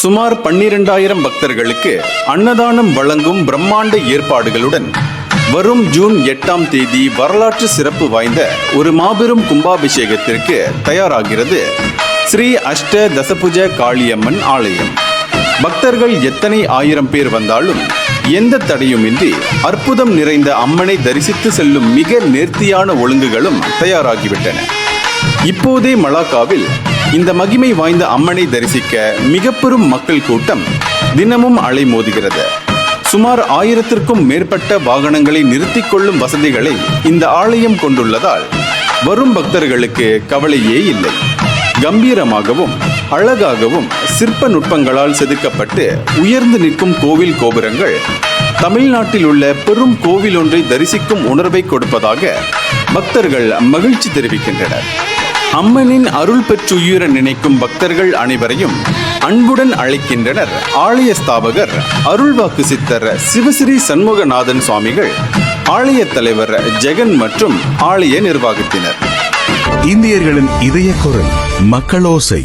சுமார் 12,000 பக்தர்களுக்கு அன்னதானம் வழங்கும் பிரம்மாண்ட ஏற்பாடுகளுடன் வரும் ஜூன் 8ஆம் தேதி வரலாற்று சிறப்பு வாய்ந்த ஒரு மாபெரும் கும்பாபிஷேகத்திற்கு தயாராகிறது ஸ்ரீ அஷ்ட தசபுஜ காளியம்மன் ஆலயம். பக்தர்கள் எத்தனை ஆயிரம் பேர் வந்தாலும் எந்த தடையுமின்றி அற்புதம் நிறைந்த அம்மனை தரிசித்து செல்லும் மிக நேர்த்தியான ஒழுங்குகளும் தயாராகிவிட்டன. இப்போதே மலாக்காவில் இந்த மகிமை வாய்ந்த அம்மனை தரிசிக்க மிக பெரும் மக்கள் கூட்டம் தினமும் அலைமோதுகிறது. சுமார் 1000க்கும் மேற்பட்ட வாகனங்களை நிறுத்திக் கொள்ளும் வசதிகளை இந்த ஆலயம் கொண்டுள்ளதால் வரும் பக்தர்களுக்கு கவலையே இல்லை. கம்பீரமாகவும் அழகாகவும் சிற்ப நுட்பங்களால் செதுக்கப்பட்டு உயர்ந்து நிற்கும் கோவில் கோபுரங்கள் தமிழ்நாட்டில் உள்ள பெரும் கோவில் ஒன்றை தரிசிக்கும் உணர்வை கொடுப்பதாக பக்தர்கள் மகிழ்ச்சி தெரிவிக்கின்றனர். அம்மனின் அருள் பெற்றுயிர நினைக்கும் பக்தர்கள் அனைவரையும் அன்புடன் அழைக்கின்றனர் ஆலய ஸ்தாபகர் அருள்வாக்கு சித்தர் சிவஸ்ரீ சண்முகநாதன் சுவாமிகள், ஆலய தலைவர் ஜெகன் மற்றும் ஆலய நிர்வாகத்தினர். இந்தியர்களின் இதய குரல் மக்களோசை.